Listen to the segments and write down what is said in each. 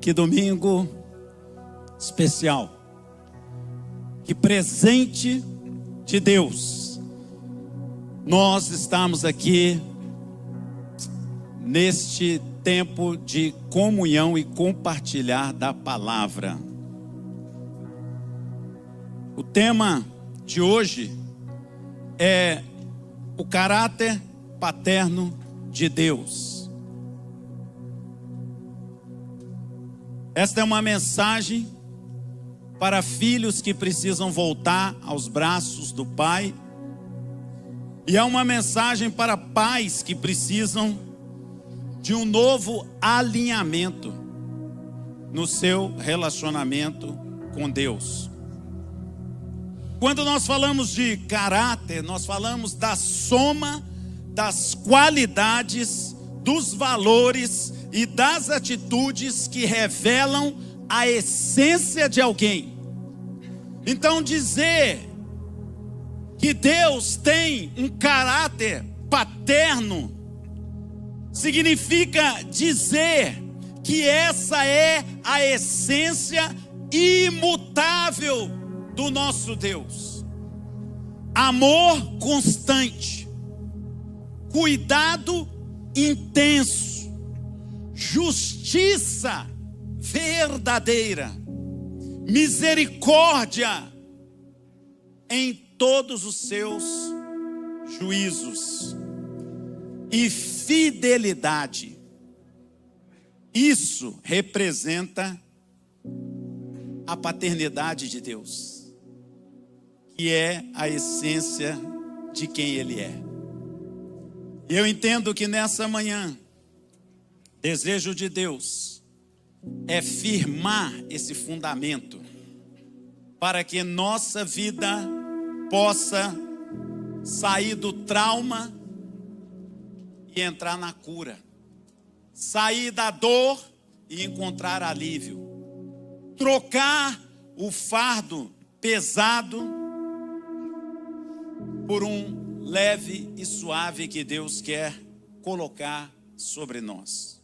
Que domingo especial. Que presente de Deus. Nós estamos aqui neste tempo de comunhão e compartilhar da palavra. O tema de hoje é o caráter paterno de Deus. Esta é uma mensagem para filhos que precisam voltar aos braços do Pai. E é uma mensagem para pais que precisam de um novo alinhamento no seu relacionamento com Deus. Quando nós falamos de caráter, nós falamos da soma das qualidades, dos valores e das atitudes que revelam a essência de alguém. Então, dizer que Deus tem um caráter paterno significa dizer que essa é a essência imutável do nosso Deus. Amor constante, cuidado intenso, justiça verdadeira, misericórdia em todos os seus juízos e fidelidade. Isso representa a paternidade de Deus, que é a essência de quem Ele é. E eu entendo que nessa manhã, desejo de Deus é firmar esse fundamento para que nossa vida possa sair do trauma e entrar na cura, sair da dor e encontrar alívio, trocar o fardo pesado por um leve e suave que Deus quer colocar sobre nós.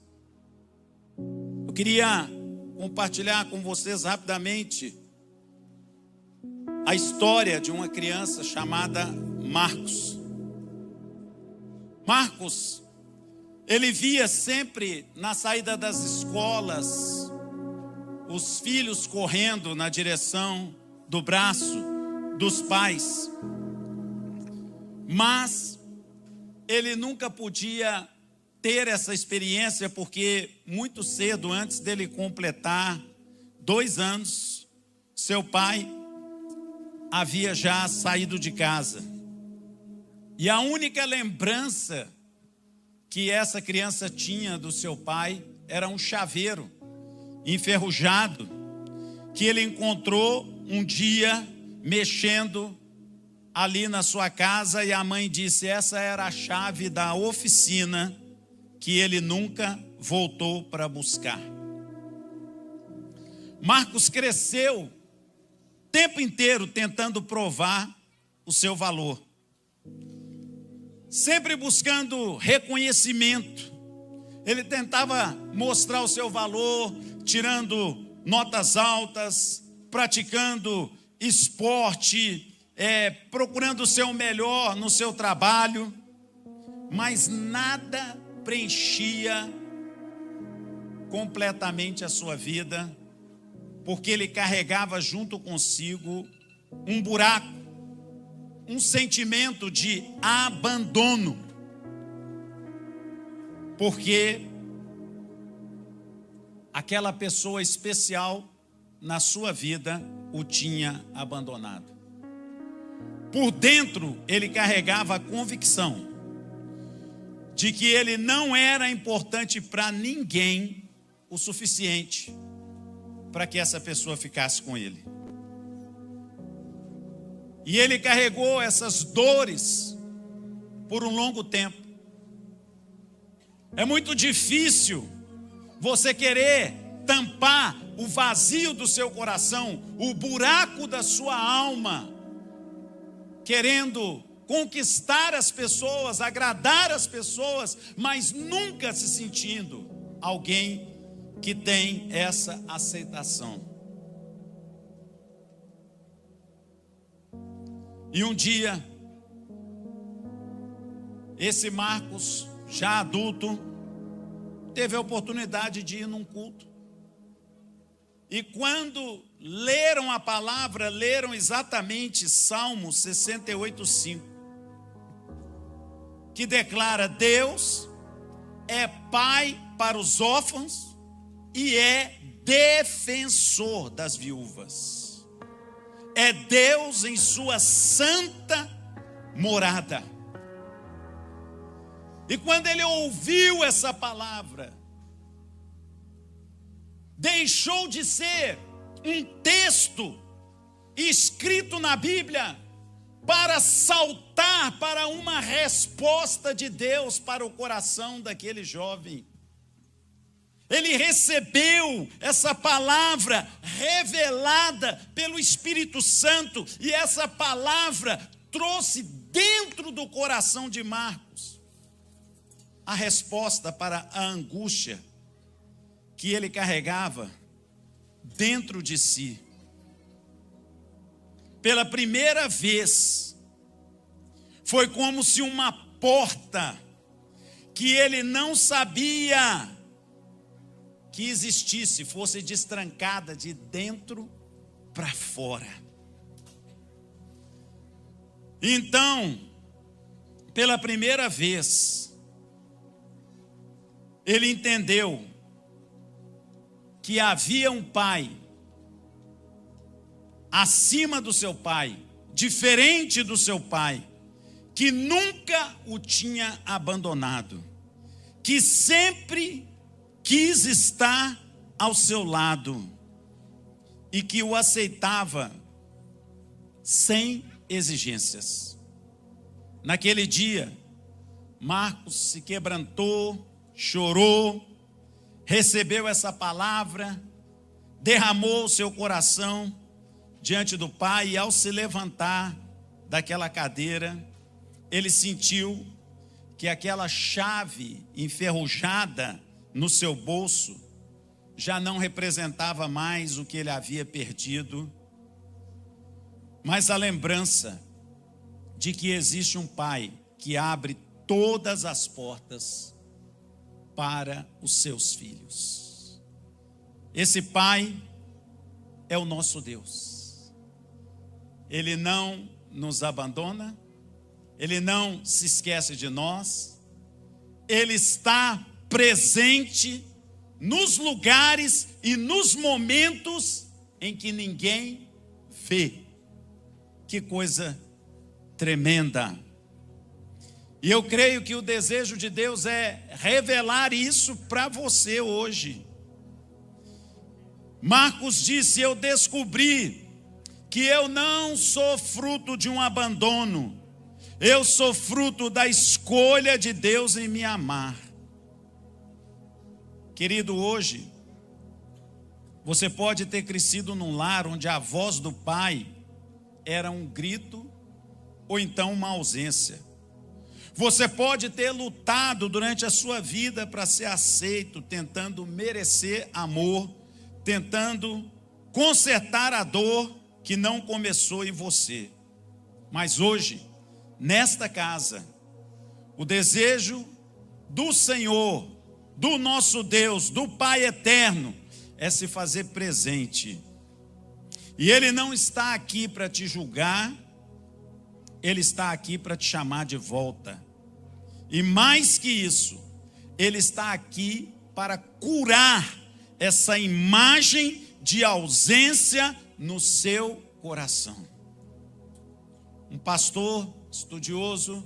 Eu queria compartilhar com vocês rapidamente a história de uma criança chamada Marcos. Marcos, ele via sempre na saída das escolas os filhos correndo na direção do braço dos pais, mas ele nunca podia ter essa experiência porque muito cedo, antes dele completar 2 anos, seu pai havia já saído de casa. E a única lembrança que essa criança tinha do seu pai era um chaveiro enferrujado que ele encontrou um dia mexendo ali na sua casa, e a mãe disse: essa era a chave da oficina que ele nunca voltou para buscar. Marcos cresceu o tempo inteiro tentando provar o seu valor, sempre buscando reconhecimento. Ele tentava mostrar o seu valor, tirando notas altas, praticando esporte, procurando ser o melhor no seu trabalho, mas nada preenchia completamente a sua vida, porque ele carregava junto consigo um buraco, um sentimento de abandono, porque aquela pessoa especial na sua vida o tinha abandonado. Por dentro ele carregava a convicção de que ele não era importante para ninguém o suficiente para que essa pessoa ficasse com ele. E ele carregou essas dores por um longo tempo. É muito difícil você querer tampar o vazio do seu coração, o buraco da sua alma, querendo conquistar as pessoas, agradar as pessoas, mas nunca se sentindo alguém que tem essa aceitação. E um dia, esse Marcos, já adulto, teve a oportunidade de ir num culto. E quando leram a palavra, leram exatamente Salmo 68:5, que declara: Deus é pai para os órfãos e é defensor das viúvas. É Deus em sua santa morada. E quando ele ouviu essa palavra, deixou de ser um texto escrito na Bíblia para saltar para uma resposta de Deus para o coração daquele jovem. Ele recebeu essa palavra revelada pelo Espírito Santo, e essa palavra trouxe dentro do coração de Marcos a resposta para a angústia que ele carregava dentro de si. Pela primeira vez, foi como se uma porta que ele não sabia que existisse fosse destrancada de dentro para fora. Então, pela primeira vez, ele entendeu que havia um pai acima do seu pai, diferente do seu pai, que nunca o tinha abandonado, que sempre quis estar ao seu lado e que o aceitava sem exigências. Naquele dia, Marcos se quebrantou, chorou, recebeu essa palavra, derramou o seu coração diante do Pai, e ao se levantar daquela cadeira, ele sentiu que aquela chave enferrujada no seu bolso já não representava mais o que ele havia perdido, mas a lembrança de que existe um Pai que abre todas as portas para os seus filhos. Esse Pai é o nosso Deus. Ele não nos abandona, Ele não se esquece de nós, Ele está presente nos lugares e nos momentos em que ninguém vê. Que coisa tremenda! E eu creio que o desejo de Deus é revelar isso para você hoje. Marcos disse: eu descobri que eu não sou fruto de um abandono, eu sou fruto da escolha de Deus em me amar. Querido, hoje, você pode ter crescido num lar onde a voz do pai era um grito ou então uma ausência. Você pode ter lutado durante a sua vida para ser aceito, tentando merecer amor, tentando consertar a dor que não começou em você. Mas hoje, nesta casa, o desejo do Senhor, do nosso Deus, do Pai eterno, é se fazer presente. E Ele não está aqui para te julgar, Ele está aqui para te chamar de volta. E mais que isso, Ele está aqui para curar essa imagem de ausência no seu coração. Um pastor estudioso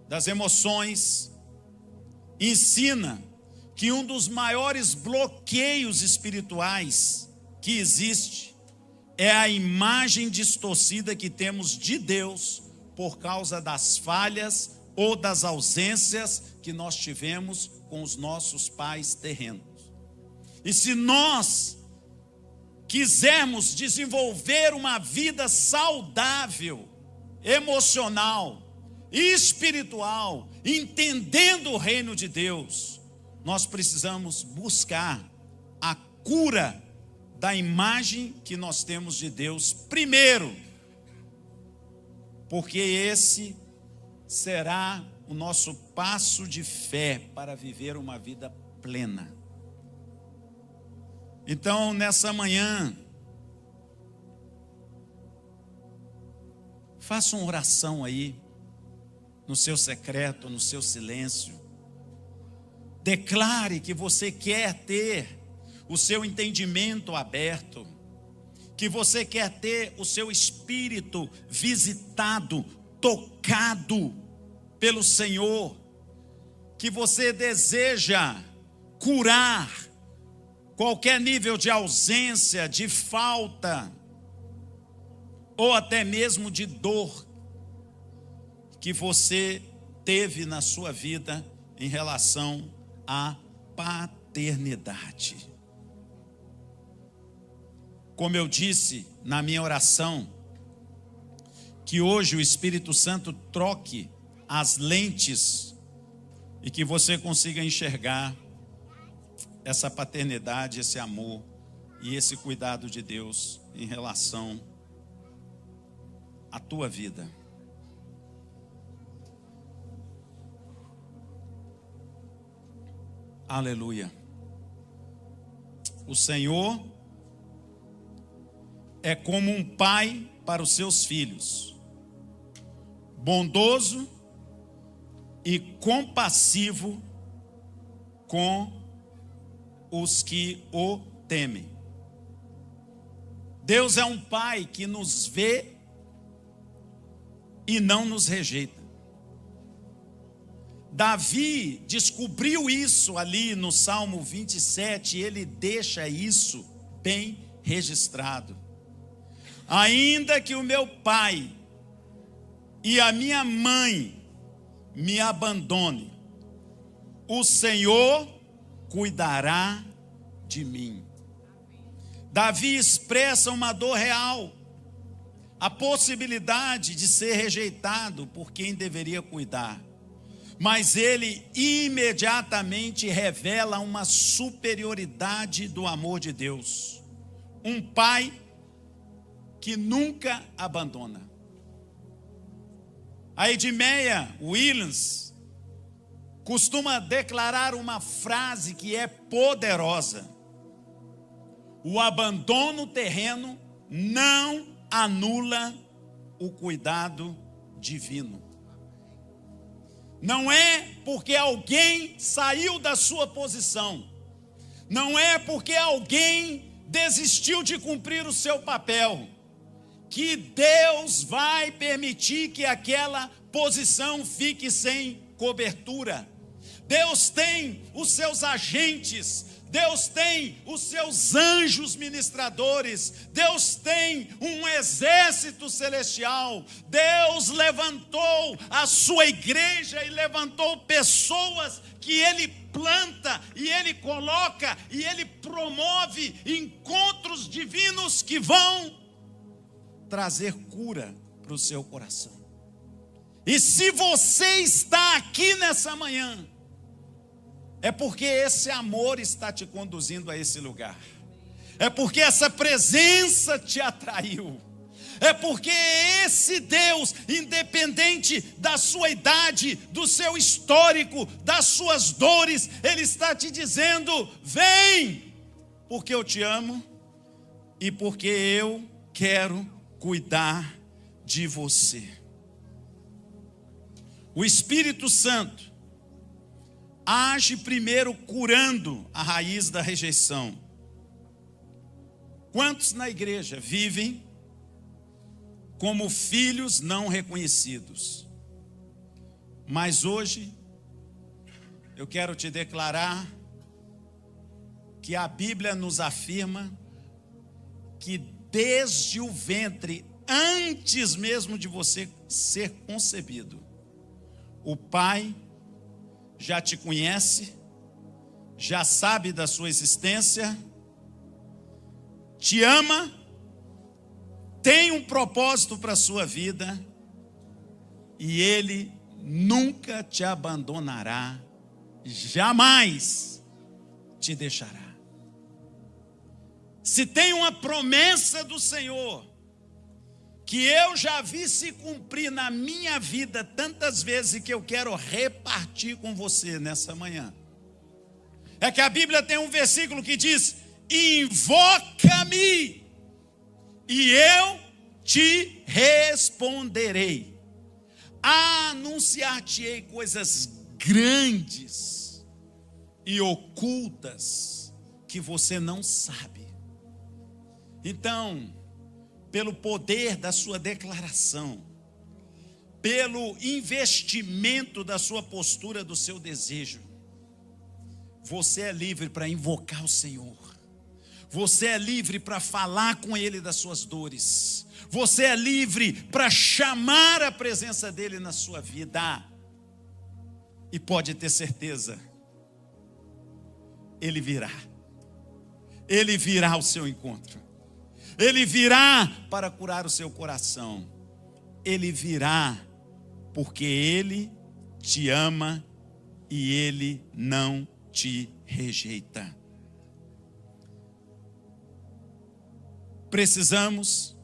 das emoções ensina que um dos maiores bloqueios espirituais que existe é a imagem distorcida que temos de Deus por causa das falhas ou das ausências que nós tivemos com os nossos pais terrenos. E se nós quisermos desenvolver uma vida saudável, emocional, espiritual, entendendo o reino de Deus, nós precisamos buscar cura da imagem que nós temos de Deus primeiro, porque esse será o nosso passo de fé para viver uma vida plena. Então, nessa manhã, faça uma oração aí, no seu secreto, no seu silêncio. Declare que você quer ter o seu entendimento aberto, que você quer ter o seu espírito visitado, tocado pelo Senhor, que você deseja curar qualquer nível de ausência, de falta, ou até mesmo de dor que você teve na sua vida em relação à paternidade. Como eu disse na minha oração, que hoje o Espírito Santo troque as lentes e que você consiga enxergar essa paternidade, esse amor e esse cuidado de Deus em relação à tua vida. Aleluia. O Senhor é como um pai para os seus filhos, bondoso e compassivo com os que o temem. Deus é um pai que nos vê e não nos rejeita. Davi descobriu isso ali no Salmo 27, e ele deixa isso bem registrado. Ainda que o meu pai e a minha mãe me abandone, o Senhor cuidará de mim. Davi expressa uma dor real, a possibilidade de ser rejeitado por quem deveria cuidar. Mas ele imediatamente revela uma superioridade do amor de Deus. Um pai que nunca abandona. A Edmeia Williams costuma declarar uma frase que é poderosa: o abandono terreno não anula o cuidado divino. Não é porque alguém saiu da sua posição, não é porque alguém desistiu de cumprir o seu papel, que Deus vai permitir que aquela posição fique sem cobertura. Deus tem os seus agentes, Deus tem os seus anjos ministradores, Deus tem um exército celestial. Deus levantou a sua igreja e levantou pessoas que Ele planta e Ele coloca e Ele promove encontros divinos que vão trazer cura para o seu coração. E se você está aqui nessa manhã, é porque esse amor está te conduzindo a esse lugar. É porque essa presença te atraiu. É porque esse Deus, independente da sua idade, do seu histórico, das suas dores, Ele está te dizendo: vem, porque eu te amo e porque eu quero cuidar de você. O Espírito Santo age primeiro curando a raiz da rejeição. Quantos na igreja vivem como filhos não reconhecidos? Mas hoje eu quero te declarar que a Bíblia nos afirma que desde o ventre, antes mesmo de você ser concebido, o Pai já te conhece, já sabe da sua existência, te ama, tem um propósito para a sua vida, e Ele nunca te abandonará, jamais te deixará. Se tem uma promessa do Senhor, que eu já vi se cumprir na minha vida tantas vezes e que eu quero repartir com você nessa manhã, é que a Bíblia tem um versículo que diz: invoca-me e eu te responderei, anunciar-te-ei coisas grandes e ocultas que você não sabe. Então, pelo poder da sua declaração, pelo investimento da sua postura, do seu desejo, você é livre para invocar o Senhor. Você é livre para falar com Ele das suas dores. Você é livre para chamar a presença dEle na sua vida. E pode ter certeza, Ele virá. Ele virá ao seu encontro. Ele virá para curar o seu coração. Ele virá porque Ele te ama e Ele não te rejeita. Precisamos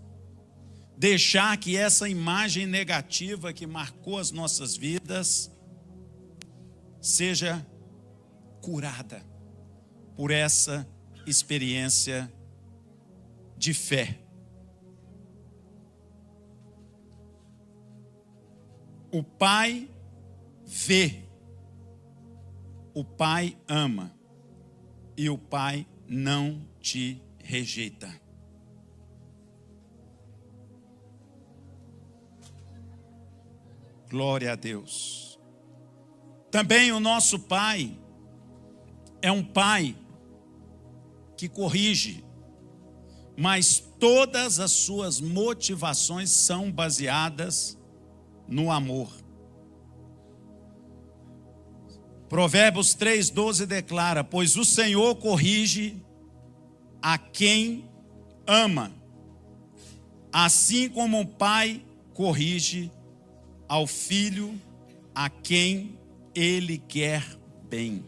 deixar que essa imagem negativa que marcou as nossas vidas seja curada por essa experiência de fé. O Pai vê, o Pai ama e o Pai não te rejeita. Glória a Deus. Também o nosso Pai é um Pai que corrige, mas todas as suas motivações são baseadas no amor. Provérbios 3:12 declara: pois o Senhor corrige a quem ama, assim como o pai corrige ao filho a quem ele quer bem.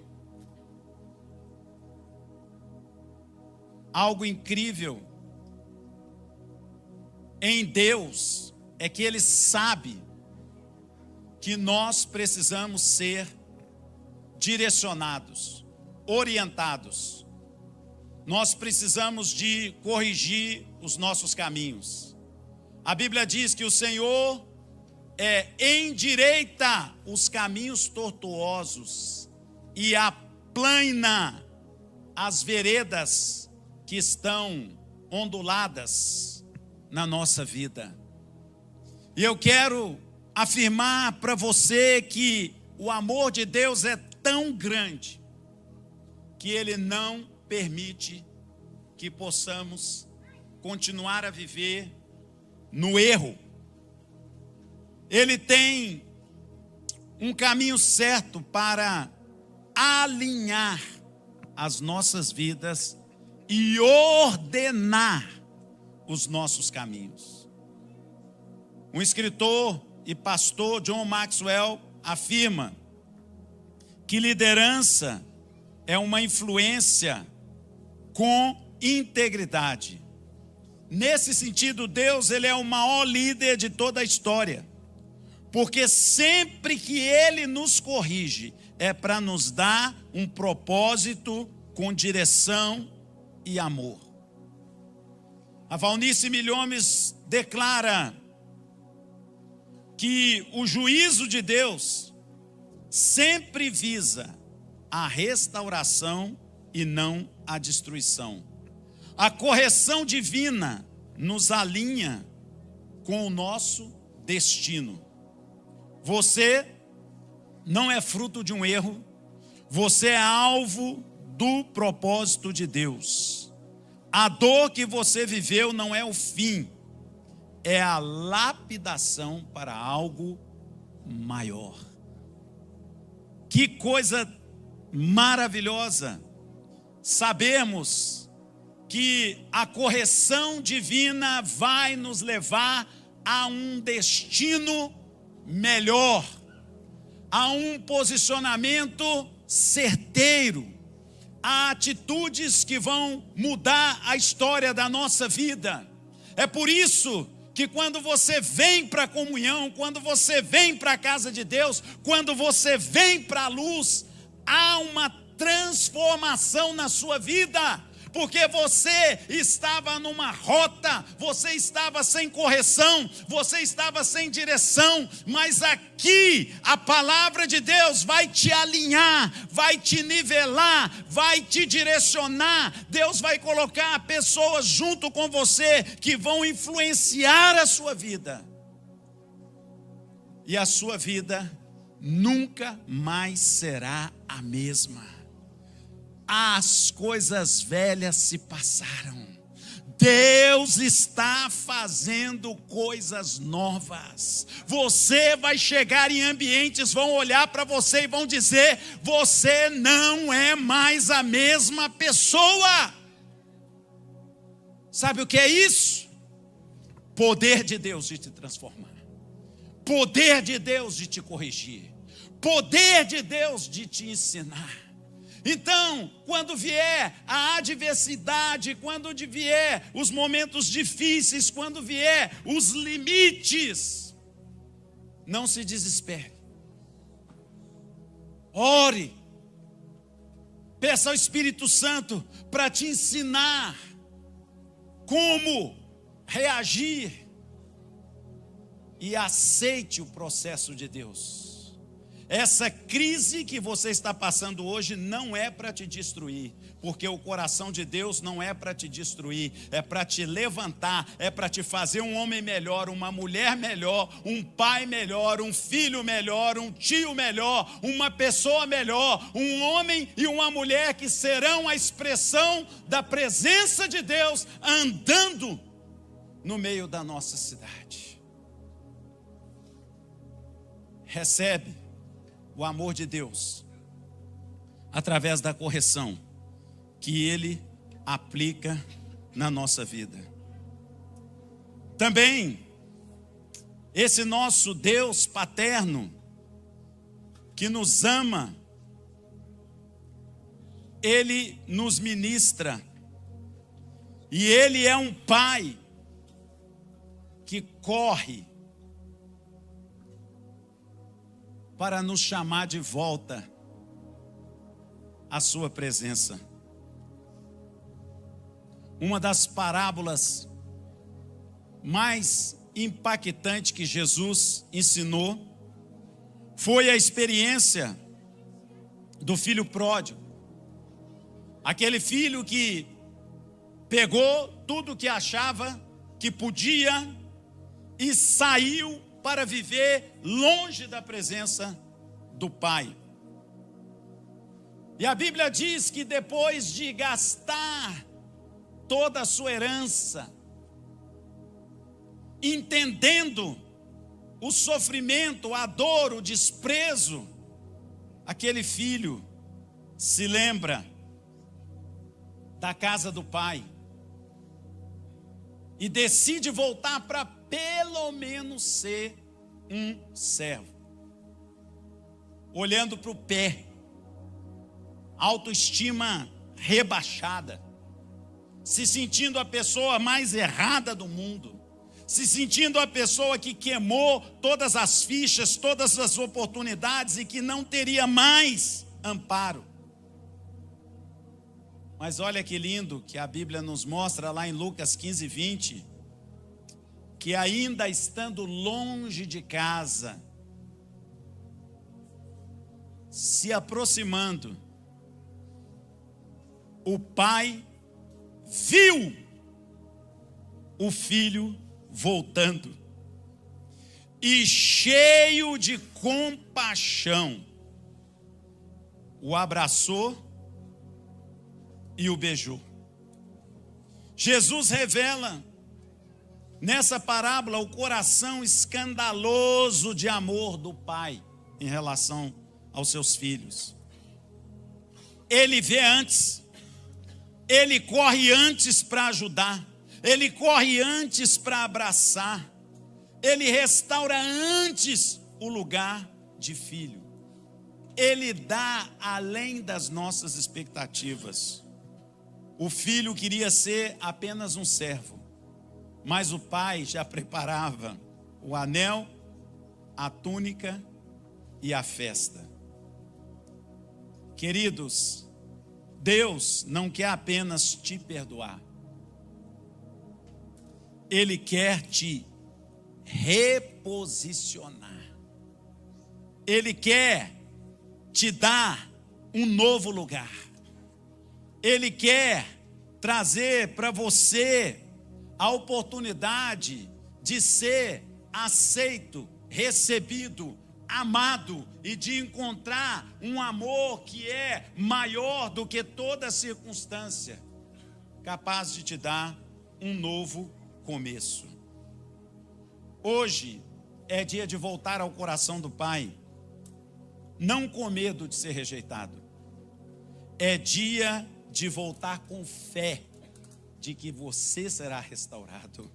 Algo incrível em Deus é que Ele sabe que nós precisamos ser direcionados, orientados. Nós precisamos de corrigir os nossos caminhos. A Bíblia diz que o Senhor endireita os caminhos tortuosos e aplana as veredas que estão onduladas na nossa vida. E eu quero afirmar para você que o amor de Deus é tão grande que Ele não permite que possamos continuar a viver no erro. Ele tem um caminho certo para alinhar as nossas vidas e ordenar os nossos caminhos. Um escritor e pastor, John Maxwell, afirma que liderança é uma influência com integridade. Nesse sentido, Deus, Ele é o maior líder de toda a história, porque sempre que Ele nos corrige, é para nos dar um propósito com direção e amor. A Valnice Milhomes declara que o juízo de Deus sempre visa a restauração e não a destruição. A correção divina nos alinha com o nosso destino. Você não é fruto de um erro, você é alvo do propósito de Deus. A dor que você viveu não é o fim, é a lapidação para algo maior. Que coisa maravilhosa sabermos que a correção divina vai nos levar a um destino melhor, a um posicionamento certeiro, há atitudes que vão mudar a história da nossa vida. É por isso que quando você vem para a comunhão, quando você vem para a casa de Deus, quando você vem para a luz, há uma transformação na sua vida. Porque você estava numa rota, você estava sem correção, você estava sem direção, mas aqui a palavra de Deus vai te alinhar, vai te nivelar, vai te direcionar. Deus vai colocar pessoas junto com você que vão influenciar a sua vida. E a sua vida nunca mais será a mesma. As coisas velhas se passaram. Deus está fazendo coisas novas. Você vai chegar em ambientes, vão olhar para você e vão dizer: você não é mais a mesma pessoa. Sabe o que é isso? Poder de Deus de te transformar. Poder de Deus de te corrigir. Poder de Deus de te ensinar. Então, quando vier a adversidade, quando vier os momentos difíceis, quando vier os limites, não se desespere. Ore. Peça ao Espírito Santo para te ensinar como reagir. E aceite o processo de Deus. Essa crise que você está passando hoje não é para te destruir, porque o coração de Deus não é para te destruir, é para te levantar, é para te fazer um homem melhor, uma mulher melhor, um pai melhor, um filho melhor, um tio melhor, uma pessoa melhor, um homem e uma mulher que serão a expressão da presença de Deus andando no meio da nossa cidade. Recebe o amor de Deus através da correção que Ele aplica na nossa vida. Também esse nosso Deus paterno que nos ama, Ele nos ministra, e Ele é um Pai que corre para nos chamar de volta à sua presença. Uma das parábolas mais impactantes que Jesus ensinou foi a experiência do filho pródigo. Aquele filho que pegou tudo que achava que podia e saiu para viver longe da presença do Pai. E a Bíblia diz que depois de gastar toda a sua herança, entendendo o sofrimento, a dor, o desprezo, aquele filho se lembra da casa do pai e decide voltar para pelo menos ser um servo. Olhando para o pé, autoestima rebaixada, se sentindo a pessoa mais errada do mundo, se sentindo a pessoa que queimou todas as fichas, todas as oportunidades e que não teria mais amparo. Mas olha que lindo que a Bíblia nos mostra lá em Lucas 15:20, que ainda estando longe de casa, se aproximando, o pai viu o filho voltando e, cheio de compaixão, o abraçou e o beijou. Jesus revela nessa parábola o coração escandaloso de amor do pai em relação aos seus filhos. Ele vê antes, ele corre antes para ajudar, ele corre antes para abraçar, ele restaura antes o lugar de filho. Ele dá além das nossas expectativas. O filho queria ser apenas um servo, mas o pai já preparava o anel, a túnica e a festa. Queridos, Deus não quer apenas te perdoar. Ele quer te reposicionar. Ele quer te dar um novo lugar. Ele quer trazer para você a oportunidade de ser aceito, recebido, amado e de encontrar um amor que é maior do que toda circunstância, capaz de te dar um novo começo. Hoje é dia de voltar ao coração do Pai, não com medo de ser rejeitado. É dia de voltar com fé de que você será restaurado.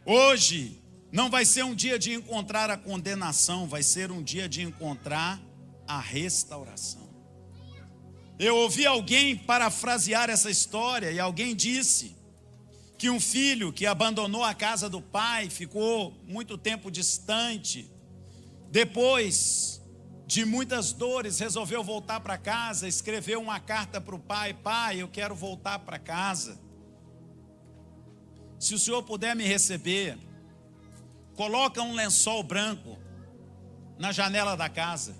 Hoje não vai ser um dia de encontrar a condenação, vai ser um dia de encontrar a restauração. Eu ouvi alguém parafrasear essa história e alguém disse que um filho que abandonou a casa do pai, ficou muito tempo distante, depois de muitas dores, resolveu voltar para casa, escreveu uma carta para o pai: pai, eu quero voltar para casa. Se o senhor puder me receber, coloca um lençol branco na janela da casa.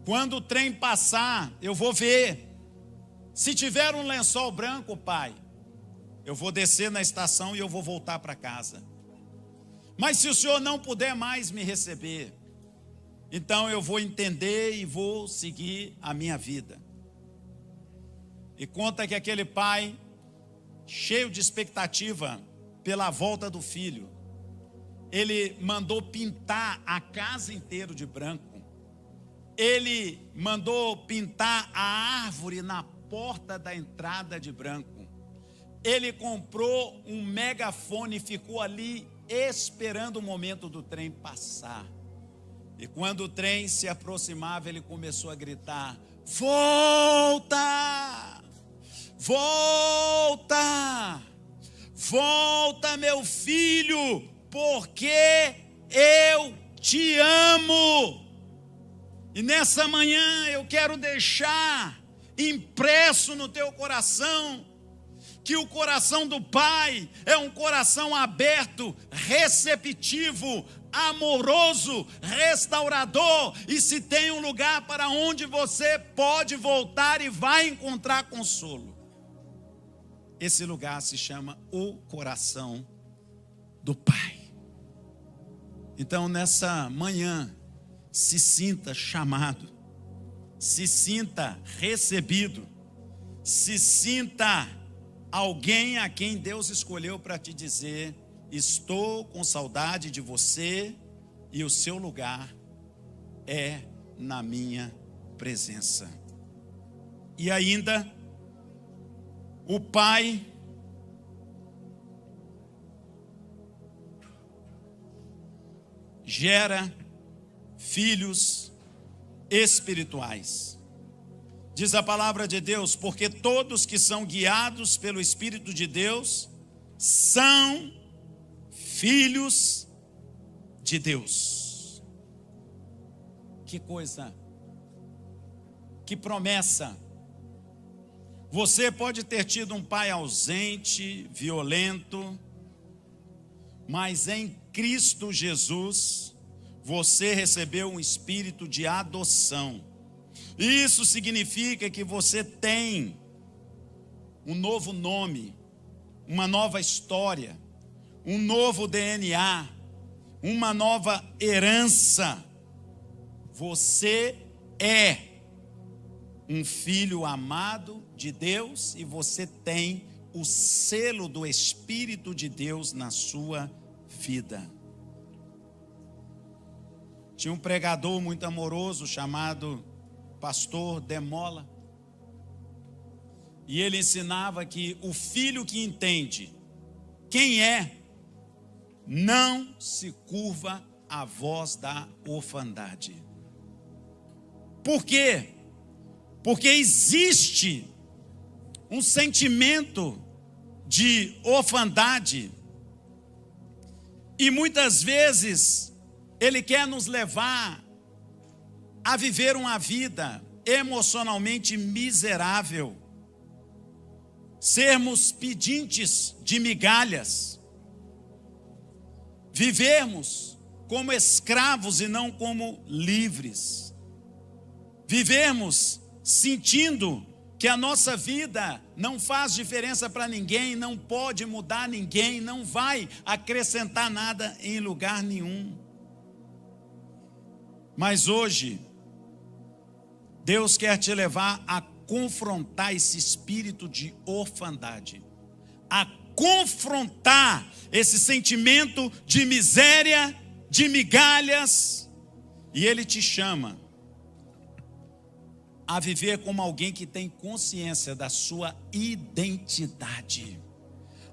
Quando o trem passar, eu vou ver. Se tiver um lençol branco, pai, eu vou descer na estação e eu vou voltar para casa. Mas se o senhor não puder mais me receber, então eu vou entender e vou seguir a minha vida. E conta que aquele pai, cheio de expectativa pela volta do filho, ele mandou pintar a casa inteira de branco. Ele mandou pintar a árvore na porta da entrada de branco. Ele comprou um megafone e ficou ali esperando o momento do trem passar. E quando o trem se aproximava, ele começou a gritar: volta! Volta! Volta, meu filho, porque eu te amo. E nessa manhã eu quero deixar impresso no teu coração que o coração do Pai é um coração aberto, receptivo, amoroso, restaurador. E se tem um lugar para onde você pode voltar e vai encontrar consolo, esse lugar se chama o coração do Pai. Então nessa manhã, se sinta chamado, se sinta recebido, se sinta alguém a quem Deus escolheu para te dizer: estou com saudade de você e o seu lugar é na minha presença. E ainda, o Pai gera filhos espirituais. Diz a palavra de Deus: porque todos que são guiados pelo Espírito de Deus são filhos de Deus. Que coisa, que promessa. Você pode ter tido um pai ausente, violento, mas em Cristo Jesus você recebeu um espírito de adoção. Isso significa que você tem um novo nome, uma nova história, um novo DNA, uma nova herança. Você é um filho amado de Deus e você tem o selo do Espírito de Deus na sua vida. Tinha um pregador muito amoroso chamado Pastor Demola, e ele ensinava que o filho que entende quem é, não se curva à voz da orfandade. Por quê? Porque existe um sentimento de orfandade e muitas vezes ele quer nos levar a viver uma vida emocionalmente miserável, sermos pedintes de migalhas, vivermos como escravos e não como livres, vivermos sentindo que a nossa vida não faz diferença para ninguém, não pode mudar ninguém, não vai acrescentar nada em lugar nenhum. Mas hoje, Deus quer te levar a confrontar esse espírito de orfandade, a confrontar esse sentimento de miséria, de migalhas, e Ele te chama a viver como alguém que tem consciência da sua identidade,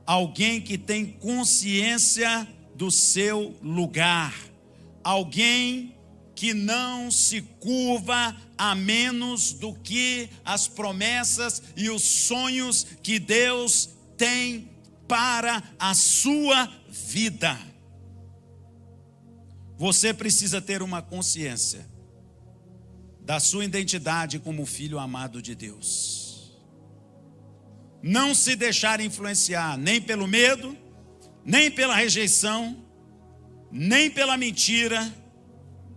alguém que tem consciência do seu lugar, alguém que não se curva a menos do que as promessas e os sonhos que Deus tem para a sua vida. Você precisa ter uma consciência da sua identidade como filho amado de Deus. Não se deixar influenciar nem pelo medo, nem pela rejeição, nem pela mentira,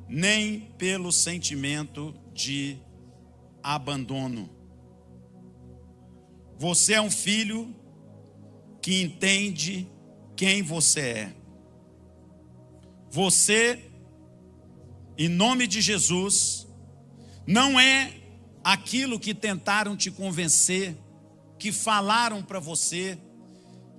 nem pelo sentimento de abandono. Você é um filho que entende quem você é. Você, em nome de Jesus, não é aquilo que tentaram te convencer, que falaram para você,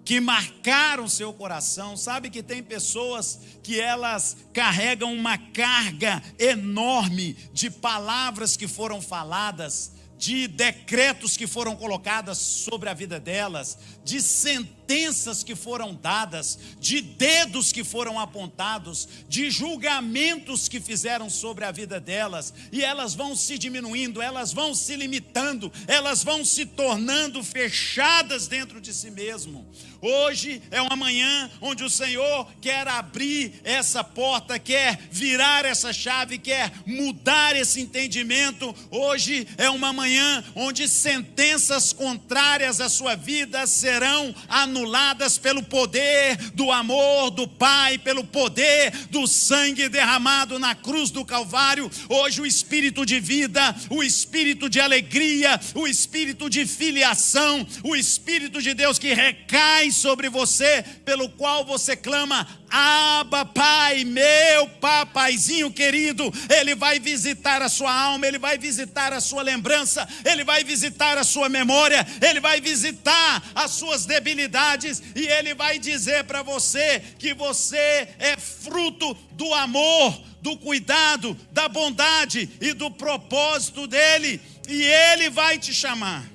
que marcaram seu coração. Sabe que tem pessoas que elas carregam uma carga enorme de palavras que foram faladas, de decretos que foram colocados sobre a vida delas, de sentenças que foram dadas, de dedos que foram apontados, de julgamentos que fizeram sobre a vida delas, e elas vão se diminuindo, elas vão se limitando, elas vão se tornando fechadas dentro de si mesmo. Hoje é uma manhã onde o Senhor quer abrir essa porta, quer virar essa chave, quer mudar esse entendimento. Hoje é uma manhã onde sentenças contrárias à sua vida serão anuladas pelo poder do amor do Pai, pelo poder do sangue derramado na cruz do Calvário. Hoje o espírito de vida, o espírito de alegria, o espírito de filiação, o espírito de Deus que recai sobre você, pelo qual você clama: Abba, Pai, meu papaizinho querido. Ele vai visitar a sua alma, Ele vai visitar a sua lembrança, Ele vai visitar a sua memória, Ele vai visitar as suas debilidades, e Ele vai dizer para você que você é fruto do amor, do cuidado, da bondade e do propósito dEle, e Ele vai te chamar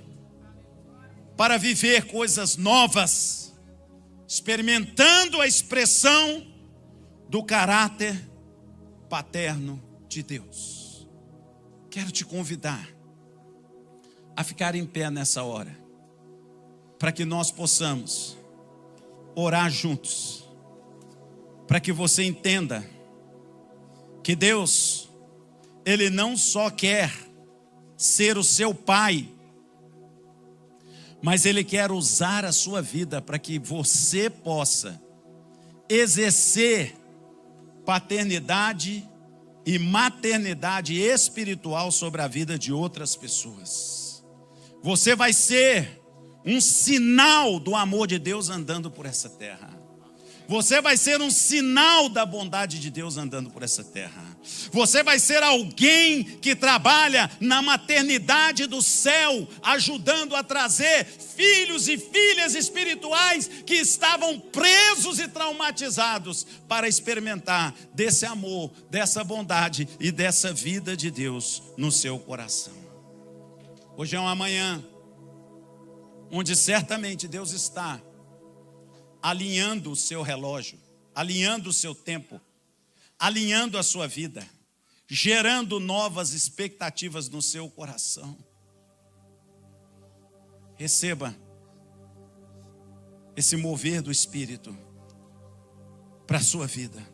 para viver coisas novas, experimentando a expressão do caráter paterno de Deus. Quero te convidar a ficar em pé nessa hora, para que nós possamos orar juntos, para que você entenda que Deus, Ele não só quer ser o seu Pai, mas Ele quer usar a sua vida para que você possa exercer paternidade e maternidade espiritual sobre a vida de outras pessoas. Você vai ser um sinal do amor de Deus andando por essa terra. Você vai ser um sinal da bondade de Deus andando por essa terra. Você vai ser alguém que trabalha na maternidade do céu, ajudando a trazer filhos e filhas espirituais que estavam presos e traumatizados para experimentar desse amor, dessa bondade e dessa vida de Deus no seu coração. Hoje é uma manhã onde certamente Deus está alinhando o seu relógio, alinhando o seu tempo, alinhando a sua vida, gerando novas expectativas no seu coração. Receba esse mover do Espírito para a sua vida.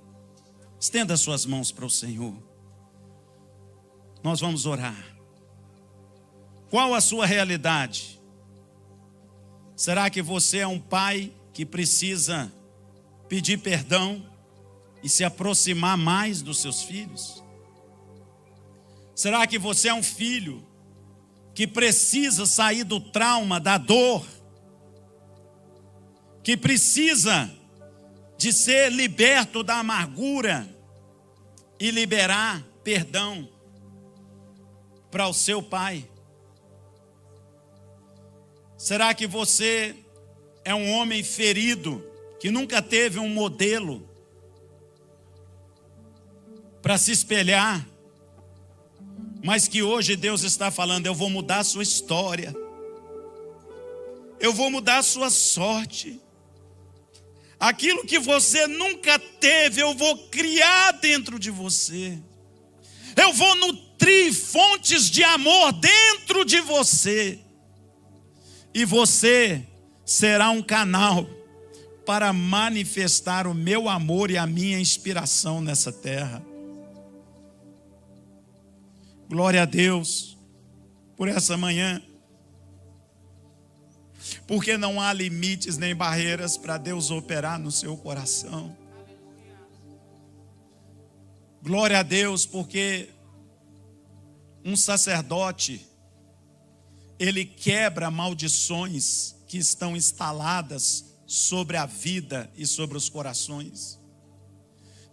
Estenda as suas mãos para o Senhor. Nós vamos orar. Qual a sua realidade? Será que você é um pai que precisa pedir perdão e se aproximar mais dos seus filhos? Será que você é um filho que precisa sair do trauma, da dor, que precisa de ser liberto da amargura e liberar perdão para o seu pai? Será que você é um homem ferido, que nunca teve um modelo para se espelhar, mas que hoje Deus está falando: eu vou mudar a sua história, eu vou mudar a sua sorte, aquilo que você nunca teve, eu vou criar dentro de você, eu vou nutrir fontes de amor dentro de você, e você será um canal para manifestar o meu amor e a minha inspiração nessa terra. Glória a Deus por essa manhã, porque não há limites nem barreiras para Deus operar no seu coração. Glória a Deus, porque um sacerdote, ele quebra maldições que estão instaladas sobre a vida e sobre os corações.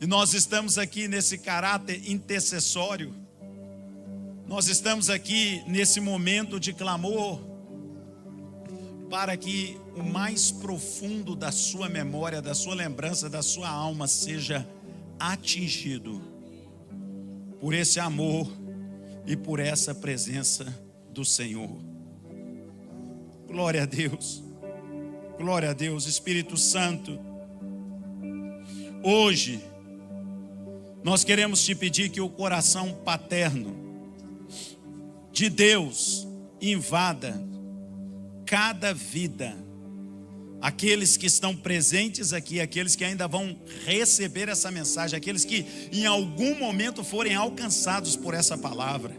E nós estamos aqui nesse caráter intercessório. Nós estamos aqui nesse momento de clamor, para que o mais profundo da sua memória, da sua lembrança, da sua alma seja atingido por esse amor e por essa presença do Senhor. Glória a Deus, glória a Deus. Espírito Santo, hoje nós queremos te pedir que o coração paterno de Deus invada cada vida, aqueles que estão presentes aqui, aqueles que ainda vão receber essa mensagem, aqueles que em algum momento forem alcançados por essa palavra.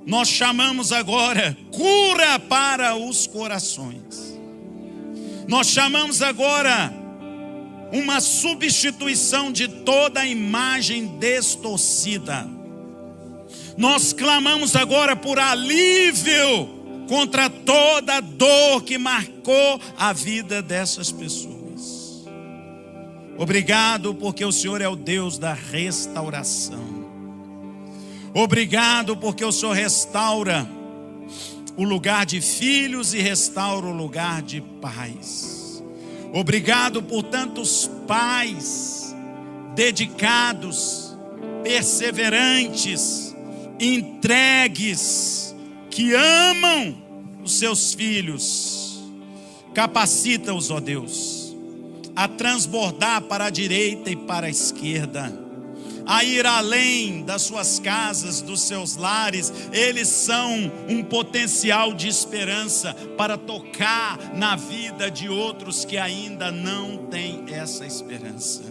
Nós chamamos agora cura para os corações. Nós chamamos agora uma substituição de toda a imagem distorcida. Nós clamamos agora por alívio contra toda a dor que marcou a vida dessas pessoas. Obrigado, porque o Senhor é o Deus da restauração. Obrigado, porque o Senhor restaura o lugar de filhos e restaura o lugar de pais. Obrigado por tantos pais dedicados, perseverantes, entregues, que amam os seus filhos. Capacita-os, ó Deus, a transbordar para a direita e para a esquerda, a ir além das suas casas, dos seus lares. Eles são um potencial de esperança para tocar na vida de outros que ainda não têm essa esperança.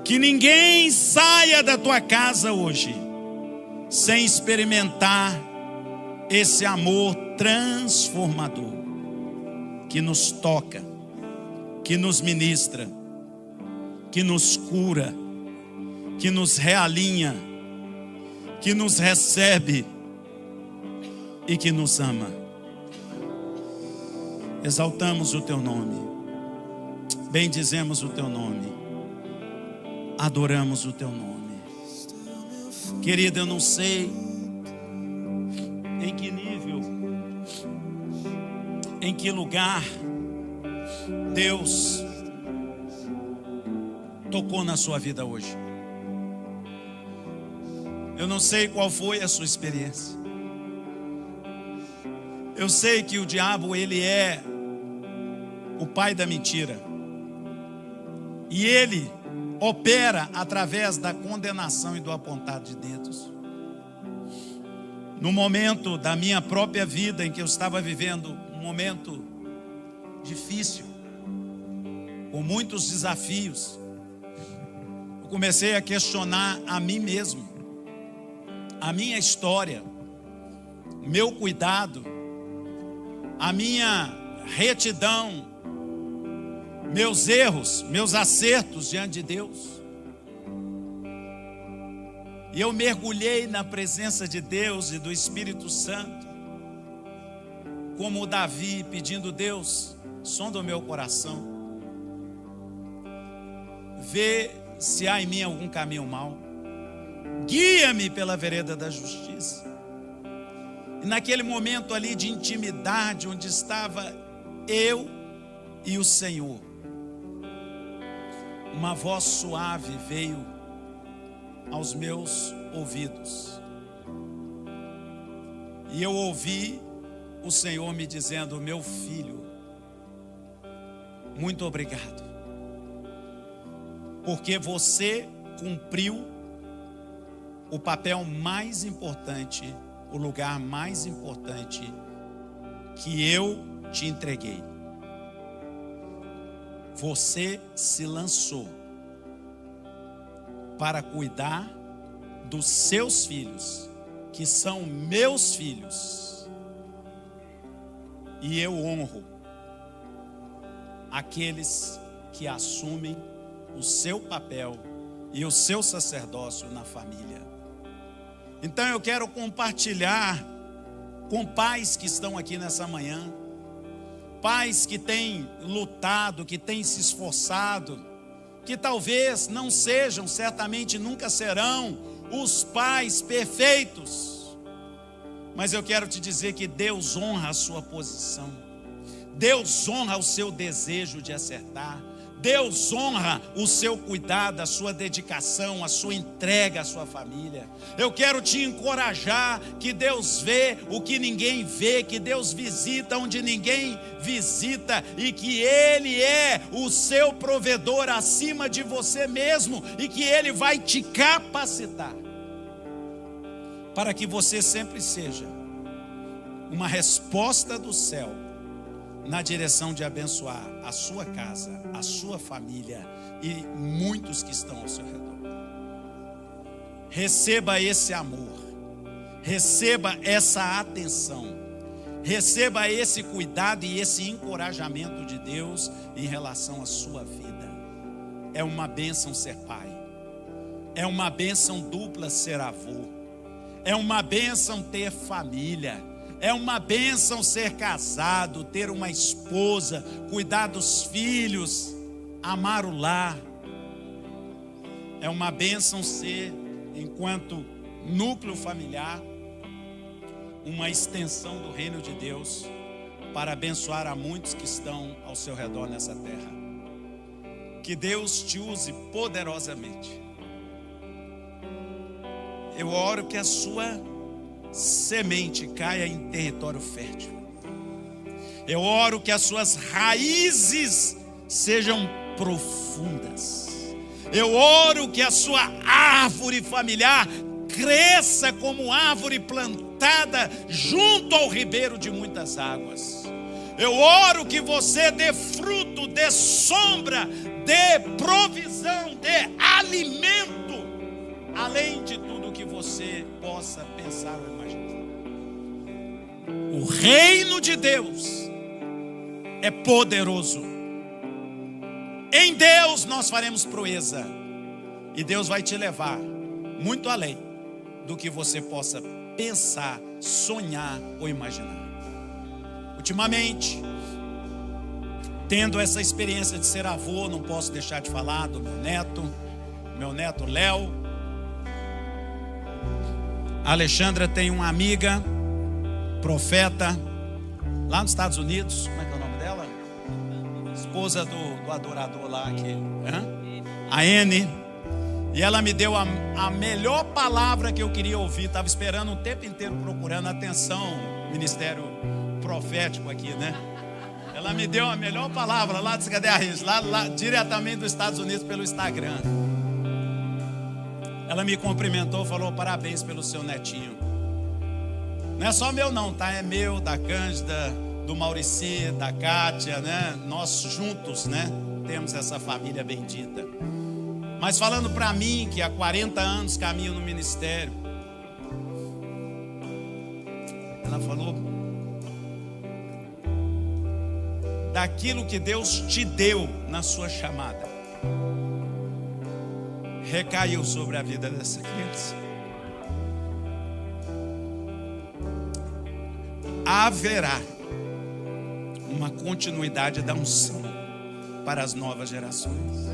Que ninguém saia da tua casa hoje sem experimentar esse amor transformador, que nos toca, que nos ministra, que nos cura, que nos realinha, que nos recebe e que nos ama. Exaltamos o teu nome, bendizemos o teu nome, adoramos o teu nome. Querido, eu não sei em que nível, em que lugar Deus tocou na sua vida hoje. Eu não sei qual foi a sua experiência. Eu sei que o diabo, ele é o pai da mentira. E ele opera através da condenação e do apontar de dedos. No momento da minha própria vida em que eu estava vivendo um momento difícil, com muitos desafios, eu comecei a questionar a mim mesmo, a minha história, o meu cuidado, a minha retidão, meus erros, meus acertos diante de Deus. E eu mergulhei na presença de Deus e do Espírito Santo, como o Davi pedindo: Deus, sonda o meu coração, vê se há em mim algum caminho mau, guia-me pela vereda da justiça. E naquele momento ali de intimidade, onde estava eu e o Senhor, uma voz suave veio aos meus ouvidos, e eu ouvi o Senhor me dizendo: meu filho, muito obrigado, porque você cumpriu o papel mais importante, o lugar mais importante que eu te entreguei. Você se lançou para cuidar dos seus filhos, que são meus filhos, e eu honro aqueles que assumem o seu papel e o seu sacerdócio na família. Então eu quero compartilhar com pais que estão aqui nessa manhã, pais que têm lutado, que têm se esforçado, que talvez não sejam, certamente nunca serão, os pais perfeitos, mas eu quero te dizer que Deus honra a sua posição, Deus honra o seu desejo de acertar, Deus honra o seu cuidado, a sua dedicação, a sua entrega à sua família. Eu quero te encorajar que Deus vê o que ninguém vê, que Deus visita onde ninguém visita, e que Ele é o seu provedor acima de você mesmo, e que Ele vai te capacitar para que você sempre seja uma resposta do céu na direção de abençoar a sua casa, a sua família e muitos que estão ao seu redor. Receba esse amor, receba essa atenção, receba esse cuidado e esse encorajamento de Deus em relação à sua vida. É uma bênção ser pai, é uma bênção dupla ser avô, é uma bênção ter família, é uma bênção ser casado, ter uma esposa, cuidar dos filhos, amar o lar. É uma bênção ser, enquanto núcleo familiar, uma extensão do reino de Deus para abençoar a muitos que estão ao seu redor nessa terra. Que Deus te use poderosamente. Eu oro que a sua semente caia em território fértil. Eu oro que as suas raízes sejam profundas. Eu oro que a sua árvore familiar cresça como árvore plantada junto ao ribeiro de muitas águas. Eu oro que você dê fruto, dê sombra, dê provisão, dê alimento, além de tudo que você possa pensar ou imaginar. O reino de Deus é poderoso. Em Deus nós faremos proeza, e Deus vai te levar muito além do que você possa pensar, sonhar ou imaginar. Ultimamente, tendo essa experiência de ser avô, não posso deixar de falar do meu neto Léo. A Alexandra tem uma amiga, profeta, lá nos Estados Unidos. Como é que é o nome dela? Esposa do adorador lá aqui, a Anne. E ela me deu a melhor palavra que eu queria ouvir. Estava esperando o tempo inteiro procurando atenção, ministério profético aqui, né? Ela me deu a melhor palavra lá, cadê a Riz? Lá diretamente dos Estados Unidos pelo Instagram. ela me cumprimentou, falou: parabéns pelo seu netinho. Não é só meu não, tá? É meu, da Cândida, do Maurici, da Kátia, né? Nós juntos, né? Temos essa família bendita. Mas falando para mim, que há 40 anos caminho no ministério, ela falou daquilo que Deus te deu na sua chamada, recaiu sobre a vida dessa criança. Haverá uma continuidade da unção para as novas gerações.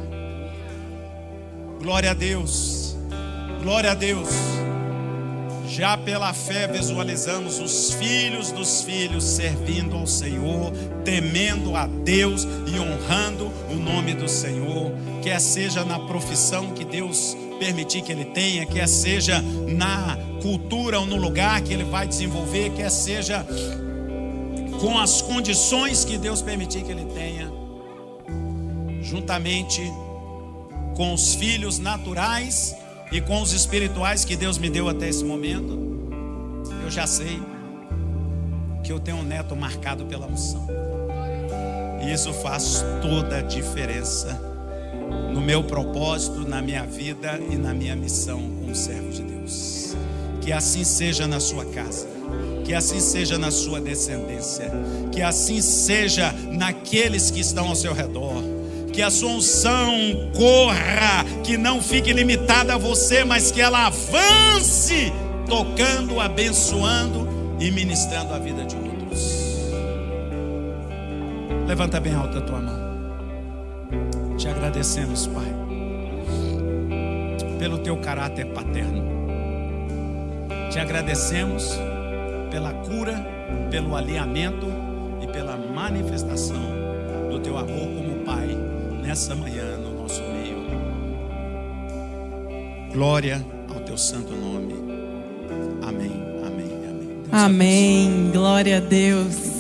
Glória a Deus, glória a Deus. Já pela fé visualizamos os filhos dos filhos servindo ao Senhor, temendo a Deus e honrando o nome do Senhor, quer seja na profissão que Deus permitir que ele tenha, quer seja na cultura ou no lugar que ele vai desenvolver, quer seja com as condições que Deus permitir que ele tenha, juntamente com os filhos naturais e com os espirituais que Deus me deu até esse momento. Eu já sei que eu tenho um neto marcado pela unção, e isso faz toda a diferença no meu propósito, na minha vida e na minha missão como servo de Deus. Que assim seja na sua casa, que assim seja na sua descendência, que assim seja naqueles que estão ao seu redor. Que a sua unção corra, que não fique limitada a você, mas que ela avance, tocando, abençoando e ministrando a vida de outros. Levanta bem alta a tua mão. Te agradecemos, Pai, pelo teu caráter paterno. Te agradecemos pela cura, pelo alinhamento e pela manifestação do teu amor como Pai nessa manhã no nosso meio. Glória ao teu santo nome. Amém, amém, amém. Amém. Glória a Deus.